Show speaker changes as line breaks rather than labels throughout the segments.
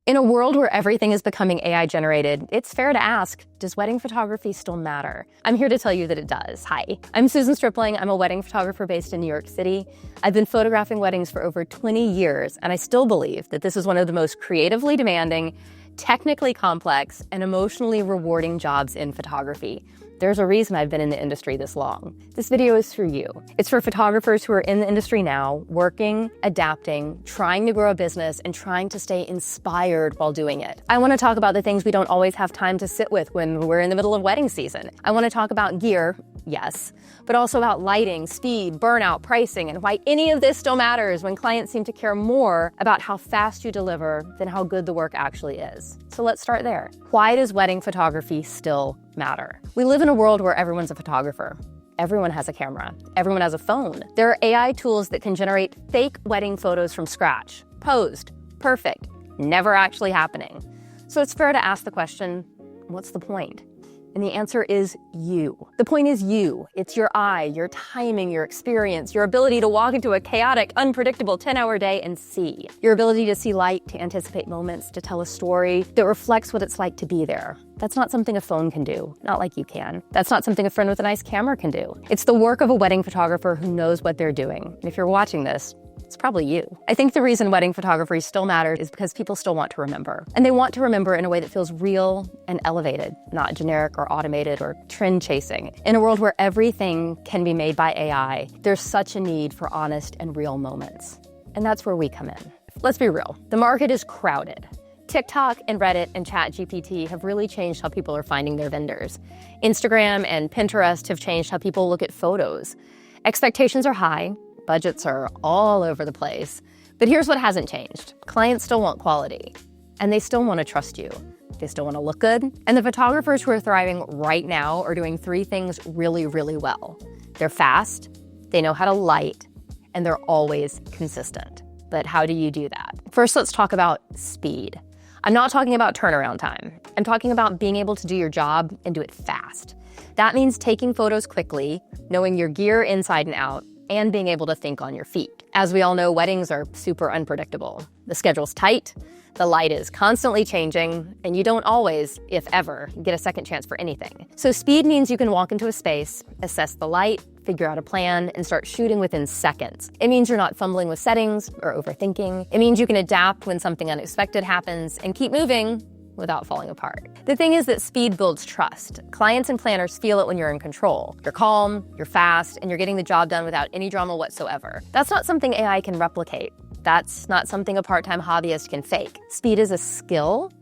In a world where everything is becoming AI generated, it's fair to ask, does wedding photography still matter? I'm here to tell you that it does. Hi, I'm Susan Stripling. I'm a wedding photographer based in New York City. I've been photographing weddings for over 20 years, and I still believe that this is one of the most creatively demanding, technically complex, and emotionally rewarding jobs in photography. There's a reason I've been in the industry this long. This video is for you. It's for photographers who are in the industry now, working, adapting, trying to grow a business, and trying to stay inspired while doing it. I want to talk about the things we don't always have time to sit with when we're in the middle of wedding season. I want to talk about gear, yes, but also about lighting, speed, burnout, pricing, and why any of this still matters when clients seem to care more about how fast you deliver than how good the work actually is. So let's start there. Why does wedding photography still matter? We live in a world where everyone's a photographer. Everyone has a camera. Everyone has a phone. There are AI tools that can generate fake wedding photos from scratch. Posed, perfect, never actually happening. So it's fair to ask the question, what's the point? And the answer is you. The point is you. It's your eye, your timing, your experience, your ability to walk into a chaotic, unpredictable 10-hour day and see. Your ability to see light, to anticipate moments, to tell a story that reflects what it's like to be there. That's not something a phone can do, not like you can. That's not something a friend with a nice camera can do. It's the work of a wedding photographer who knows what they're doing. And if you're watching this, it's probably you. I think the reason wedding photography still matters is because people still want to remember. And they want to remember in a way that feels real and elevated, not generic or automated or trend chasing. In a world where everything can be made by AI, there's such a need for honest and real moments. And that's where we come in. Let's be real, the market is crowded. TikTok and Reddit and ChatGPT have really changed how people are finding their vendors. Instagram and Pinterest have changed how people look at photos. Expectations are high. Budgets are all over the place. But here's what hasn't changed. Clients still want quality, and they still want to trust you. They still want to look good. And the photographers who are thriving right now are doing three things really, really well. They're fast, they know how to light, and they're always consistent. But how do you do that? First, let's talk about speed. I'm not talking about turnaround time. I'm talking about being able to do your job and do it fast. That means taking photos quickly, knowing your gear inside and out, and being able to think on your feet. As we all know, weddings are super unpredictable. The schedule's tight, the light is constantly changing, and you don't always, if ever, get a second chance for anything. So speed means you can walk into a space, assess the light, figure out a plan, and start shooting within seconds. It means you're not fumbling with settings or overthinking. It means you can adapt when something unexpected happens and keep moving without falling apart. The thing is that speed builds trust. Clients and planners feel it when you're in control. You're calm, you're fast, and you're getting the job done without any drama whatsoever. That's not something AI can replicate. That's not something a part-time hobbyist can fake. Speed is a skill,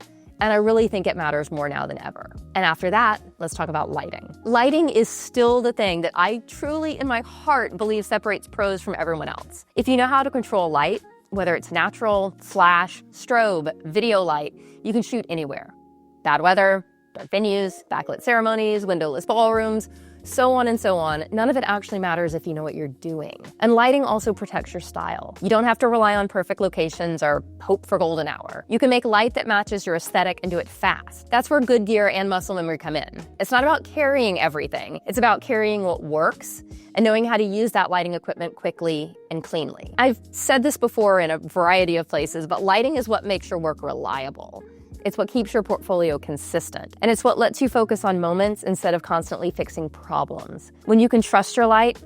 and I really think it matters more now than ever. And after that, let's talk about lighting. Lighting is still the thing that I truly, in my heart, believe separates pros from everyone else. If you know how to control light, whether it's natural, flash, strobe, video light, you can shoot anywhere. Bad weather, dark venues, backlit ceremonies, windowless ballrooms, so on and so on. None of it actually matters if you know what you're doing. And lighting also protects your style. You don't have to rely on perfect locations or hope for golden hour. You can make light that matches your aesthetic and do it fast. That's where good gear and muscle memory come in. It's not about carrying everything. It's about carrying what works and knowing how to use that lighting equipment quickly and cleanly. I've said this before in a variety of places, but lighting is what makes your work reliable. It's what keeps your portfolio consistent. And it's what lets you focus on moments instead of constantly fixing problems. When you can trust your light,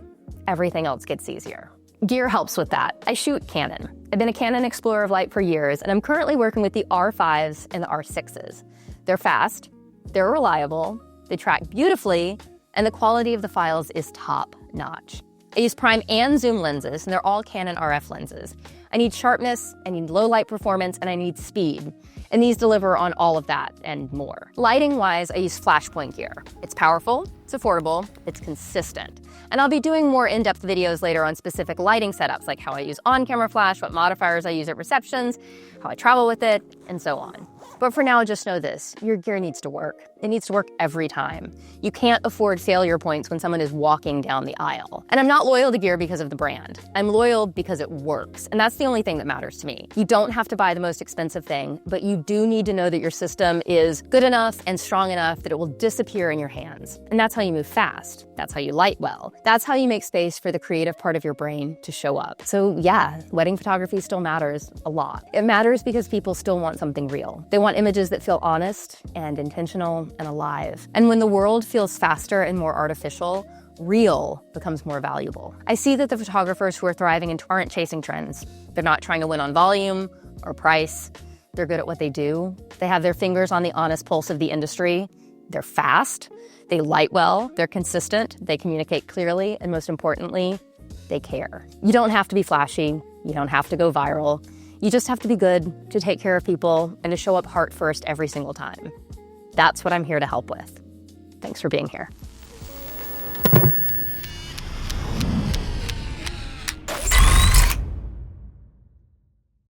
everything else gets easier. Gear helps with that. I shoot Canon. I've been a Canon explorer of light for years, and I'm currently working with the R5s and the R6s. They're fast, they're reliable, they track beautifully, and the quality of the files is top-notch. I use prime and zoom lenses, and they're all Canon RF lenses. I need sharpness, I need low light performance, and I need speed. And these deliver on all of that and more. Lighting-wise, I use flashpoint gear. It's powerful, it's affordable, it's consistent. And I'll be doing more in-depth videos later on specific lighting setups, like how I use on-camera flash, what modifiers I use at receptions, how I travel with it, and so on. But for now, just know this, your gear needs to work. It needs to work every time. You can't afford failure points when someone is walking down the aisle. And I'm not loyal to gear because of the brand. I'm loyal because it works. And that's the only thing that matters to me. You don't have to buy the most expensive thing, but you do need to know that your system is good enough and strong enough that it will disappear in your hands. And that's how you move fast. That's how you light well. That's how you make space for the creative part of your brain to show up. So yeah, wedding photography still matters a lot. It matters because people still want something real. They want images that feel honest and intentional and alive. And when the world feels faster and more artificial, real becomes more valuable. I see that the photographers who are thriving aren't chasing trends. They're not trying to win on volume or price. They're good at what they do. They have their fingers on the honest pulse of the industry. They're fast. They light well. They're consistent. They communicate clearly. And most importantly, they care. You don't have to be flashy. You don't have to go viral. You just have to be good, to take care of people, and to show up heart first every single time. That's what I'm here to help with. Thanks for being here.